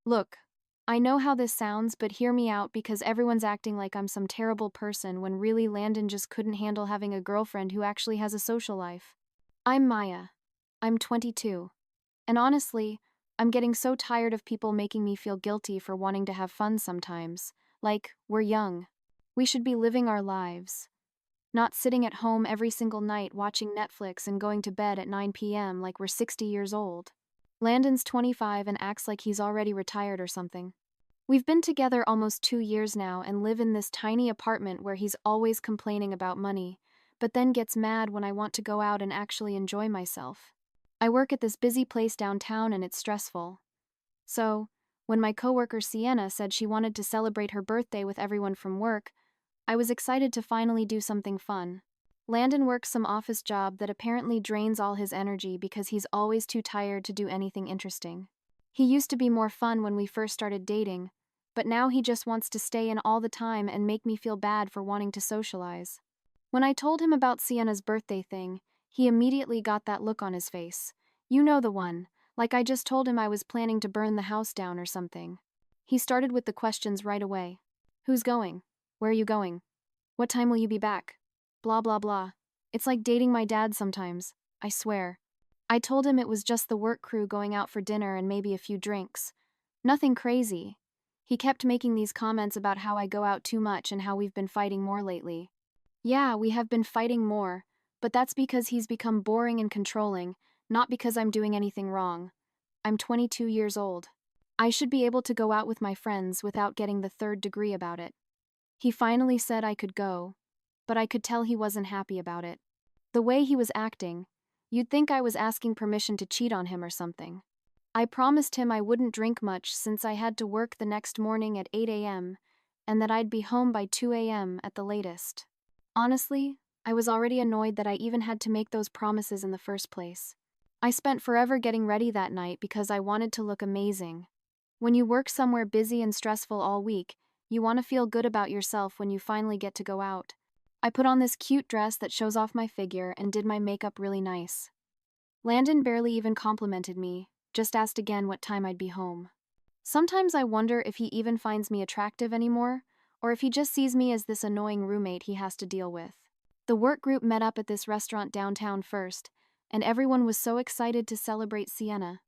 Look, I know how this sounds, but hear me out because everyone's acting like I'm some terrible person when really Landon just couldn't handle having a girlfriend who actually has a social life. I'm Maya. I'm 22. And honestly, I'm getting so tired of people making me feel guilty for wanting to have fun sometimes. Like, we're young. We should be living our lives. Not sitting at home every single night watching Netflix and going to bed at 9 p.m. like we're 60 years old. Landon's 25 and acts like he's already retired or something. We've been together almost 2 years now and live in this tiny apartment where he's always complaining about money, but then gets mad when I want to go out and actually enjoy myself. I work at this busy place downtown and it's stressful. So, when my coworker Sienna said she wanted to celebrate her birthday with everyone from work, I was excited to finally do something fun. Landon works some office job that apparently drains all his energy because he's always too tired to do anything interesting. He used to be more fun when we first started dating, but now he just wants to stay in all the time and make me feel bad for wanting to socialize. When I told him about Sienna's birthday thing, he immediately got that look on his face. You know the one, like I just told him I was planning to burn the house down or something. He started with the questions right away. Who's going? Where are you going? What time will you be back? Blah blah blah. It's like dating my dad sometimes, I swear. I told him it was just the work crew going out for dinner and maybe a few drinks. Nothing crazy. He kept making these comments about how I go out too much and how we've been fighting more lately. Yeah, we have been fighting more, but that's because he's become boring and controlling, not because I'm doing anything wrong. I'm 22 years old. I should be able to go out with my friends without getting the third degree about it. He finally said I could go, but I could tell he wasn't happy about it. The way he was acting, you'd think I was asking permission to cheat on him or something. I promised him I wouldn't drink much since I had to work the next morning at 8 a.m., and that I'd be home by 2 a.m. at the latest. Honestly, I was already annoyed that I even had to make those promises in the first place. I spent forever getting ready that night because I wanted to look amazing. When you work somewhere busy and stressful all week, you want to feel good about yourself when you finally get to go out. I put on this cute dress that shows off my figure and did my makeup really nice. Landon barely even complimented me, just asked again what time I'd be home. Sometimes I wonder if he even finds me attractive anymore, or if he just sees me as this annoying roommate he has to deal with. The work group met up at this restaurant downtown first, and everyone was so excited to celebrate Sienna.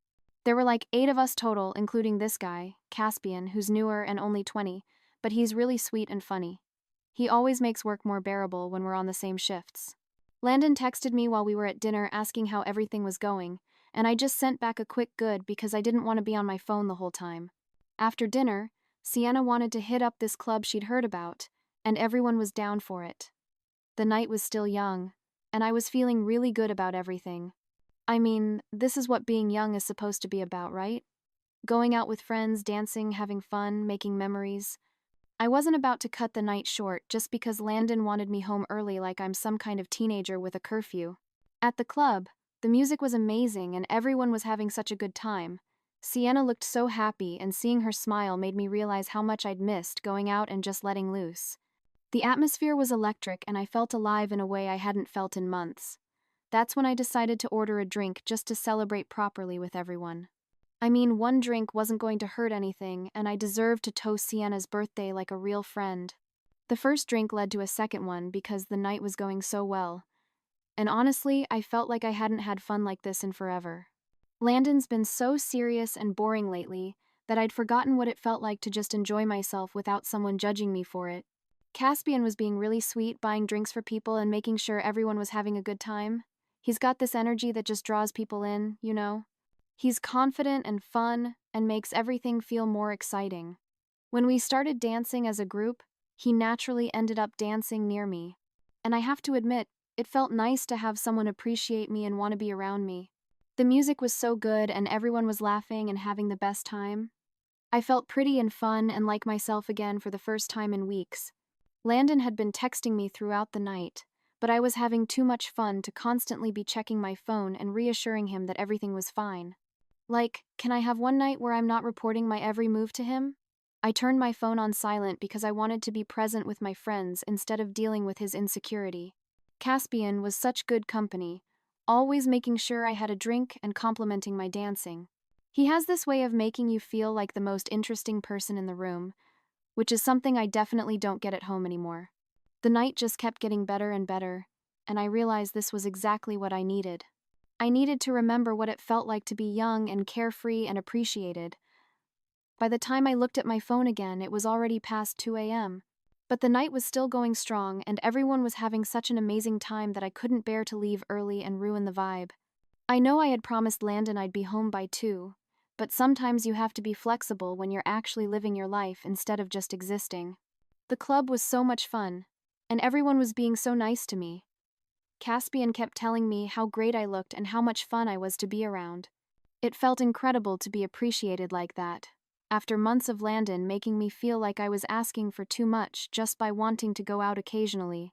There were like 8 of us total, including this guy, Caspian, who's newer and only 20, but he's really sweet and funny. He always makes work more bearable when we're on the same shifts. Landon texted me while we were at dinner asking how everything was going, and I just sent back a quick good because I didn't want to be on my phone the whole time. After dinner, Sienna wanted to hit up this club she'd heard about, and everyone was down for it. The night was still young, and I was feeling really good about everything. I mean, this is what being young is supposed to be about, right? Going out with friends, dancing, having fun, making memories. I wasn't about to cut the night short just because Landon wanted me home early like I'm some kind of teenager with a curfew. At the club, the music was amazing and everyone was having such a good time. Sienna looked so happy, and seeing her smile made me realize how much I'd missed going out and just letting loose. The atmosphere was electric and I felt alive in a way I hadn't felt in months. That's when I decided to order a drink just to celebrate properly with everyone. I mean, one drink wasn't going to hurt anything, and I deserved to toast Sienna's birthday like a real friend. The first drink led to a second one because the night was going so well. And honestly, I felt like I hadn't had fun like this in forever. Landon's been so serious and boring lately that I'd forgotten what it felt like to just enjoy myself without someone judging me for it. Caspian was being really sweet, buying drinks for people and making sure everyone was having a good time. He's got this energy that just draws people in, you know? He's confident and fun and makes everything feel more exciting. When we started dancing as a group, he naturally ended up dancing near me. And I have to admit, it felt nice to have someone appreciate me and want to be around me. The music was so good and everyone was laughing and having the best time. I felt pretty and fun and like myself again for the first time in weeks. Landon had been texting me throughout the night, but I was having too much fun to constantly be checking my phone and reassuring him that everything was fine. Like, can I have one night where I'm not reporting my every move to him? I turned my phone on silent because I wanted to be present with my friends instead of dealing with his insecurity. Caspian was such good company, always making sure I had a drink and complimenting my dancing. He has this way of making you feel like the most interesting person in the room, which is something I definitely don't get at home anymore. The night just kept getting better and better, and I realized this was exactly what I needed. I needed to remember what it felt like to be young and carefree and appreciated. By the time I looked at my phone again, it was already past 2 a.m. But the night was still going strong, and everyone was having such an amazing time that I couldn't bear to leave early and ruin the vibe. I know I had promised Landon I'd be home by 2, but sometimes you have to be flexible when you're actually living your life instead of just existing. The club was so much fun, and everyone was being so nice to me. Caspian kept telling me how great I looked and how much fun I was to be around. It felt incredible to be appreciated like that, after months of Landon making me feel like I was asking for too much just by wanting to go out occasionally.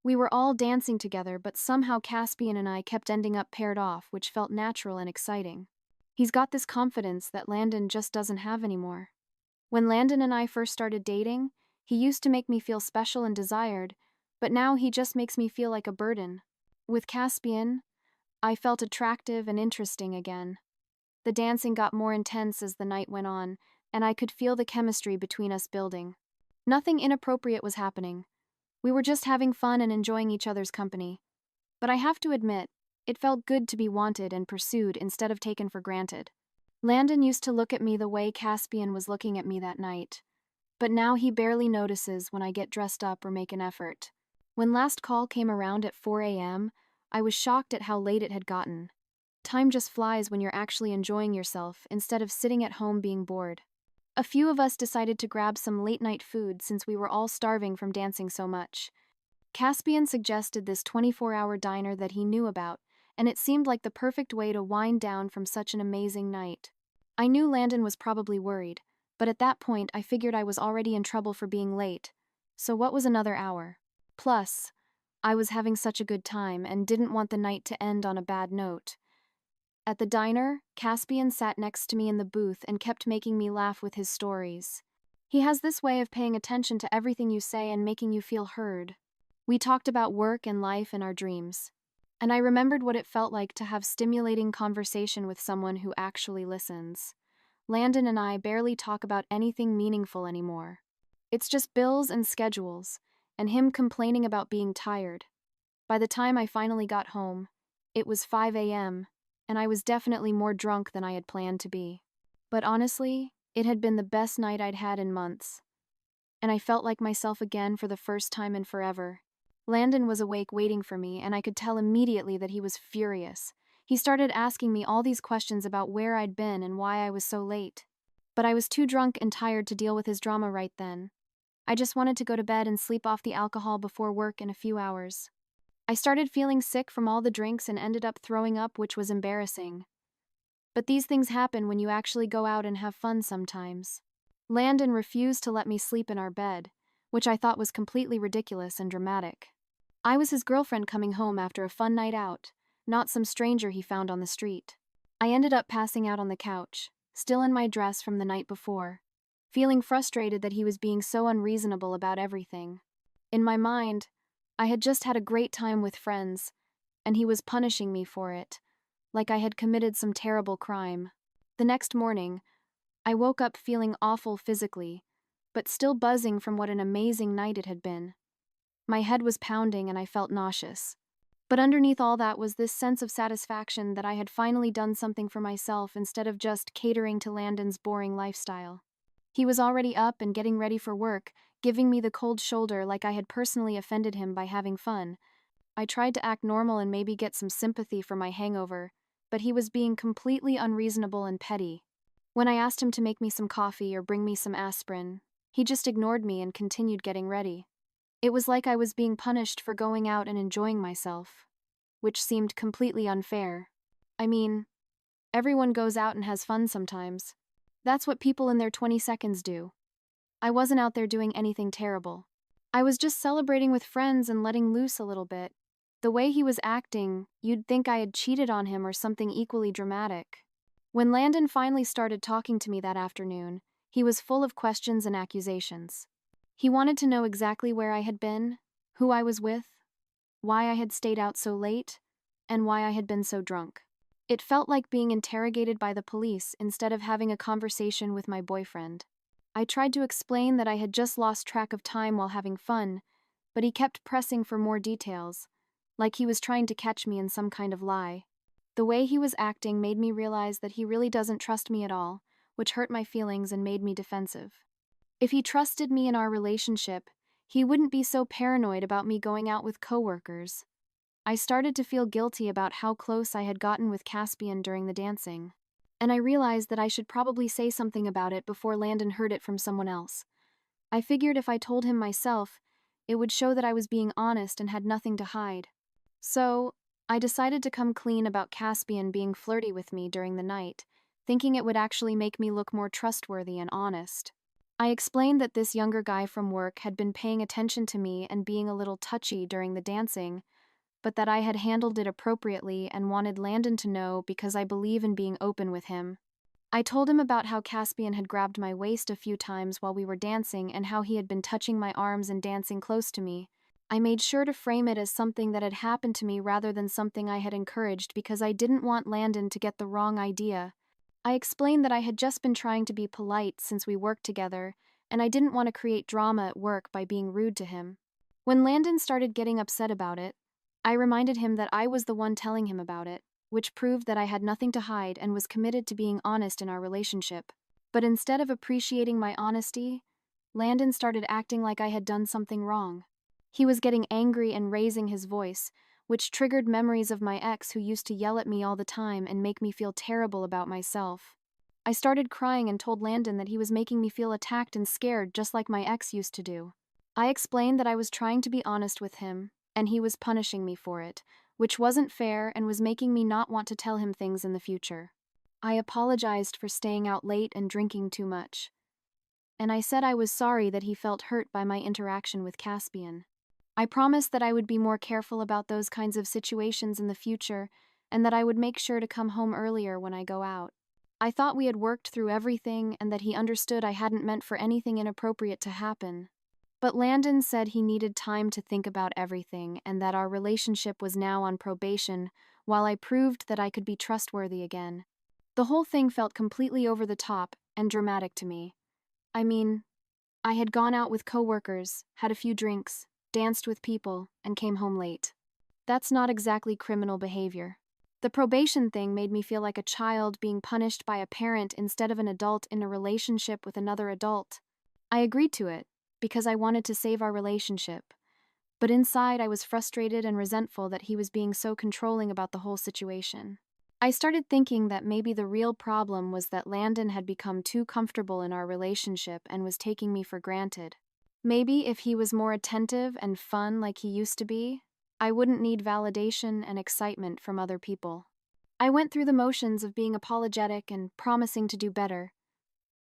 We were all dancing together, but somehow Caspian and I kept ending up paired off, which felt natural and exciting. He's got this confidence that Landon just doesn't have anymore. When Landon and I first started dating, he used to make me feel special and desired, but now he just makes me feel like a burden. With Caspian, I felt attractive and interesting again. The dancing got more intense as the night went on, and I could feel the chemistry between us building. Nothing inappropriate was happening. We were just having fun and enjoying each other's company. But I have to admit, it felt good to be wanted and pursued instead of taken for granted. Landon used to look at me the way Caspian was looking at me that night, but now he barely notices when I get dressed up or make an effort. When last call came around at 4 a.m., I was shocked at how late it had gotten. Time just flies when you're actually enjoying yourself instead of sitting at home being bored. A few of us decided to grab some late-night food since we were all starving from dancing so much. Caspian suggested this 24-hour diner that he knew about, and it seemed like the perfect way to wind down from such an amazing night. I knew Landon was probably worried, but at that point I figured I was already in trouble for being late. So what was another hour? Plus, I was having such a good time and didn't want the night to end on a bad note. At the diner, Caspian sat next to me in the booth and kept making me laugh with his stories. He has this way of paying attention to everything you say and making you feel heard. We talked about work and life and our dreams. And I remembered what it felt like to have stimulating conversation with someone who actually listens. Landon and I barely talk about anything meaningful anymore. It's just bills and schedules, and him complaining about being tired. By the time I finally got home, it was 5 a.m., and I was definitely more drunk than I had planned to be. But honestly, it had been the best night I'd had in months, and I felt like myself again for the first time in forever. Landon was awake waiting for me, and I could tell immediately that he was furious. He started asking me all these questions about where I'd been and why I was so late. But I was too drunk and tired to deal with his drama right then. I just wanted to go to bed and sleep off the alcohol before work in a few hours. I started feeling sick from all the drinks and ended up throwing up, which was embarrassing. But these things happen when you actually go out and have fun sometimes. Landon refused to let me sleep in our bed, which I thought was completely ridiculous and dramatic. I was his girlfriend coming home after a fun night out, not some stranger he found on the street. I ended up passing out on the couch, still in my dress from the night before, feeling frustrated that he was being so unreasonable about everything. In my mind, I had just had a great time with friends, and he was punishing me for it, like I had committed some terrible crime. The next morning, I woke up feeling awful physically, but still buzzing from what an amazing night it had been. My head was pounding and I felt nauseous. But underneath all that was this sense of satisfaction that I had finally done something for myself instead of just catering to Landon's boring lifestyle. He was already up and getting ready for work, giving me the cold shoulder like I had personally offended him by having fun. I tried to act normal and maybe get some sympathy for my hangover, but he was being completely unreasonable and petty. When I asked him to make me some coffee or bring me some aspirin, he just ignored me and continued getting ready. It was like I was being punished for going out and enjoying myself, which seemed completely unfair. I mean, everyone goes out and has fun sometimes. That's what people in their 20s do. I wasn't out there doing anything terrible. I was just celebrating with friends and letting loose a little bit. The way he was acting, you'd think I had cheated on him or something equally dramatic. When Landon finally started talking to me that afternoon, he was full of questions and accusations. He wanted to know exactly where I had been, who I was with, why I had stayed out so late, and why I had been so drunk. It felt like being interrogated by the police instead of having a conversation with my boyfriend. I tried to explain that I had just lost track of time while having fun, but he kept pressing for more details, like he was trying to catch me in some kind of lie. The way he was acting made me realize that he really doesn't trust me at all, which hurt my feelings and made me defensive. If he trusted me in our relationship, he wouldn't be so paranoid about me going out with coworkers. I started to feel guilty about how close I had gotten with Caspian during the dancing, and I realized that I should probably say something about it before Landon heard it from someone else. I figured if I told him myself, it would show that I was being honest and had nothing to hide. So, I decided to come clean about Caspian being flirty with me during the night, thinking it would actually make me look more trustworthy and honest. I explained that this younger guy from work had been paying attention to me and being a little touchy during the dancing, but that I had handled it appropriately and wanted Landon to know because I believe in being open with him. I told him about how Caspian had grabbed my waist a few times while we were dancing and how he had been touching my arms and dancing close to me. I made sure to frame it as something that had happened to me rather than something I had encouraged because I didn't want Landon to get the wrong idea. I explained that I had just been trying to be polite since we worked together, and I didn't want to create drama at work by being rude to him. When Landon started getting upset about it, I reminded him that I was the one telling him about it, which proved that I had nothing to hide and was committed to being honest in our relationship. But instead of appreciating my honesty, Landon started acting like I had done something wrong. He was getting angry and raising his voice, which triggered memories of my ex who used to yell at me all the time and make me feel terrible about myself. I started crying and told Landon that he was making me feel attacked and scared just like my ex used to do. I explained that I was trying to be honest with him, and he was punishing me for it, which wasn't fair and was making me not want to tell him things in the future. I apologized for staying out late and drinking too much, and I said I was sorry that he felt hurt by my interaction with Caspian. I promised that I would be more careful about those kinds of situations in the future and that I would make sure to come home earlier when I go out. I thought we had worked through everything and that he understood I hadn't meant for anything inappropriate to happen. But Landon said he needed time to think about everything and that our relationship was now on probation while I proved that I could be trustworthy again. The whole thing felt completely over the top and dramatic to me. I mean, I had gone out with coworkers, had a few drinks, danced with people, and came home late. That's not exactly criminal behavior. The probation thing made me feel like a child being punished by a parent instead of an adult in a relationship with another adult. I agreed to it because I wanted to save our relationship, but inside I was frustrated and resentful that he was being so controlling about the whole situation. I started thinking that maybe the real problem was that Landon had become too comfortable in our relationship and was taking me for granted. Maybe if he was more attentive and fun like he used to be, I wouldn't need validation and excitement from other people. I went through the motions of being apologetic and promising to do better.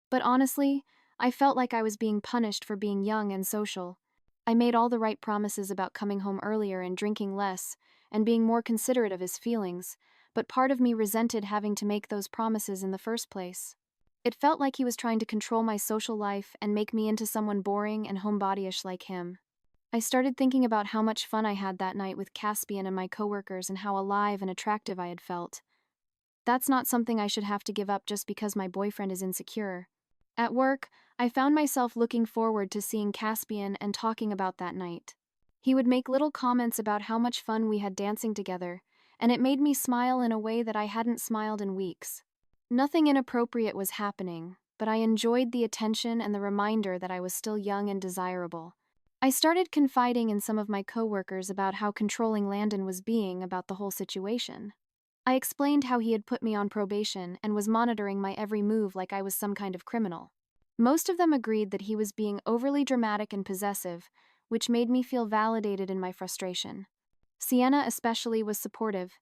But honestly, I felt like I was being punished for being young and social. I made all the right promises about coming home earlier and drinking less, and being more considerate of his feelings, but part of me resented having to make those promises in the first place. It felt like he was trying to control my social life and make me into someone boring and homebody-ish like him. I started thinking about how much fun I had that night with Caspian and my coworkers and how alive and attractive I had felt. That's not something I should have to give up just because my boyfriend is insecure. At work, I found myself looking forward to seeing Caspian and talking about that night. He would make little comments about how much fun we had dancing together, and it made me smile in a way that I hadn't smiled in weeks. Nothing inappropriate was happening, but I enjoyed the attention and the reminder that I was still young and desirable. I started confiding in some of my coworkers about how controlling Landon was being about the whole situation. I explained how he had put me on probation and was monitoring my every move like I was some kind of criminal. Most of them agreed that he was being overly dramatic and possessive, which made me feel validated in my frustration. Sienna especially was supportive,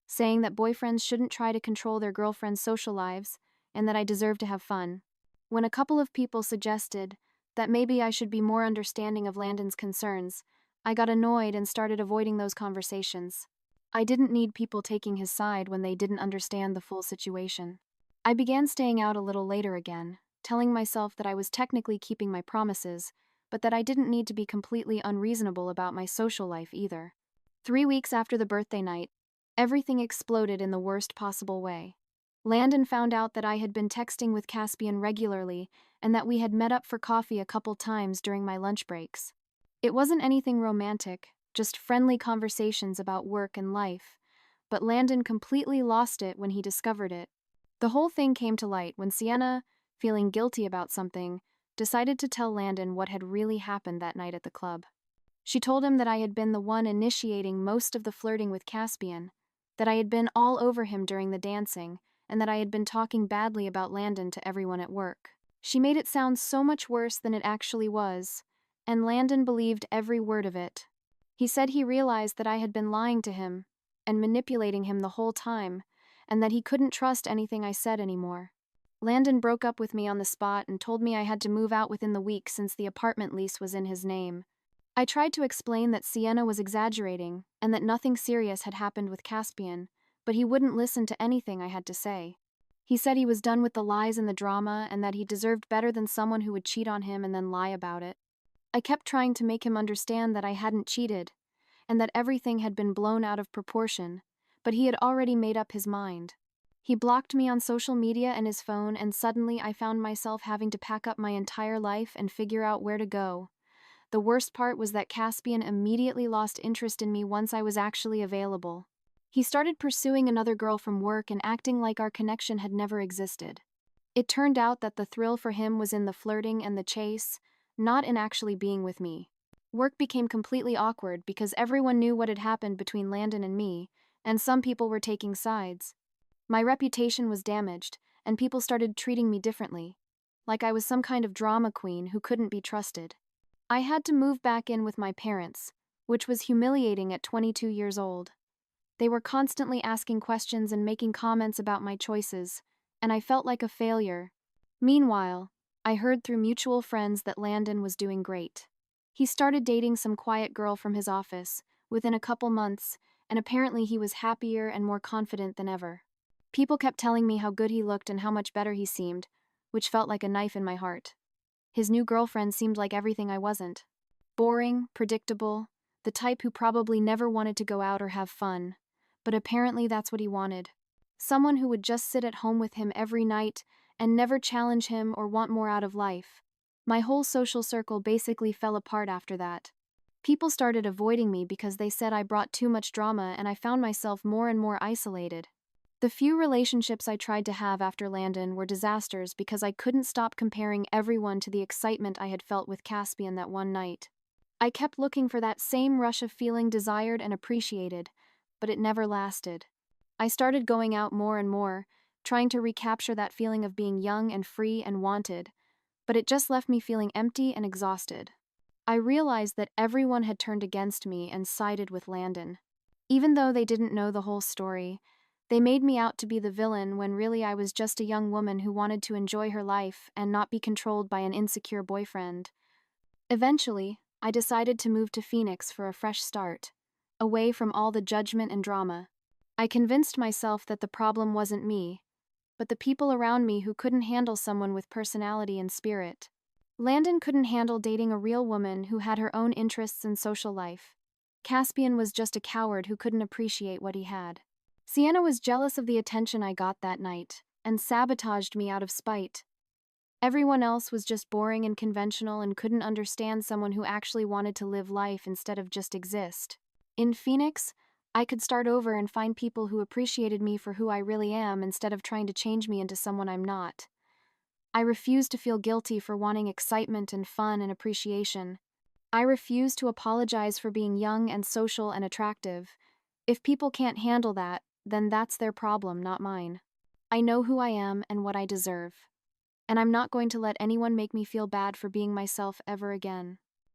saying that boyfriends shouldn't try to control their girlfriends' social lives and that I deserved to have fun. When a couple of people suggested that maybe I should be more understanding of Landon's concerns, I got annoyed and started avoiding those conversations. I didn't need people taking his side when they didn't understand the full situation. I began staying out a little later again, telling myself that I was technically keeping my promises, but that I didn't need to be completely unreasonable about my social life either. 3 weeks after the birthday night, Everything exploded in the worst possible way. Landon found out that I had been texting with Caspian regularly and that we had met up for coffee a couple times during my lunch breaks. It wasn't anything romantic, just friendly conversations about work and life, but Landon completely lost it when he discovered it. The whole thing came to light when Sienna, feeling guilty about something, decided to tell Landon what had really happened that night at the club. She told him that I had been the one initiating most of the flirting with Caspian, that I had been all over him during the dancing, and that I had been talking badly about Landon to everyone at work. She made it sound so much worse than it actually was, and Landon believed every word of it. He said he realized that I had been lying to him and manipulating him the whole time, and that he couldn't trust anything I said anymore. Landon broke up with me on the spot and told me I had to move out within the week since the apartment lease was in his name. I tried to explain that Sienna was exaggerating and that nothing serious had happened with Caspian, but he wouldn't listen to anything I had to say. He said he was done with the lies and the drama and that he deserved better than someone who would cheat on him and then lie about it. I kept trying to make him understand that I hadn't cheated and that everything had been blown out of proportion, but he had already made up his mind. He blocked me on social media and his phone, and suddenly I found myself having to pack up my entire life and figure out where to go. The worst part was that Caspian immediately lost interest in me once I was actually available. He started pursuing another girl from work and acting like our connection had never existed. It turned out that the thrill for him was in the flirting and the chase, not in actually being with me. Work became completely awkward because everyone knew what had happened between Landon and me, and some people were taking sides. My reputation was damaged, and people started treating me differently, like I was some kind of drama queen who couldn't be trusted. I had to move back in with my parents, which was humiliating at 22 years old. They were constantly asking questions and making comments about my choices, and I felt like a failure. Meanwhile, I heard through mutual friends that Landon was doing great. He started dating some quiet girl from his office within a couple months, and apparently he was happier and more confident than ever. People kept telling me how good he looked and how much better he seemed, which felt like a knife in my heart. His new girlfriend seemed like everything I wasn't. Boring, predictable, the type who probably never wanted to go out or have fun. But apparently that's what he wanted. Someone who would just sit at home with him every night and never challenge him or want more out of life. My whole social circle basically fell apart after that. People started avoiding me because they said I brought too much drama, and I found myself more and more isolated. The few relationships I tried to have after Landon were disasters because I couldn't stop comparing everyone to the excitement I had felt with Caspian that one night. I kept looking for that same rush of feeling desired and appreciated, but it never lasted. I started going out more and more, trying to recapture that feeling of being young and free and wanted, but it just left me feeling empty and exhausted. I realized that everyone had turned against me and sided with Landon. Even though they didn't know the whole story, they made me out to be the villain when really I was just a young woman who wanted to enjoy her life and not be controlled by an insecure boyfriend. Eventually, I decided to move to Phoenix for a fresh start, away from all the judgment and drama. I convinced myself that the problem wasn't me, but the people around me who couldn't handle someone with personality and spirit. Landon couldn't handle dating a real woman who had her own interests and social life. Caspian was just a coward who couldn't appreciate what he had. Sienna was jealous of the attention I got that night and sabotaged me out of spite. Everyone else was just boring and conventional and couldn't understand someone who actually wanted to live life instead of just exist. In Phoenix, I could start over and find people who appreciated me for who I really am instead of trying to change me into someone I'm not. I refused to feel guilty for wanting excitement and fun and appreciation. I refused to apologize for being young and social and attractive. If people can't handle that, then that's their problem, not mine. I know who I am and what I deserve. And I'm not going to let anyone make me feel bad for being myself ever again.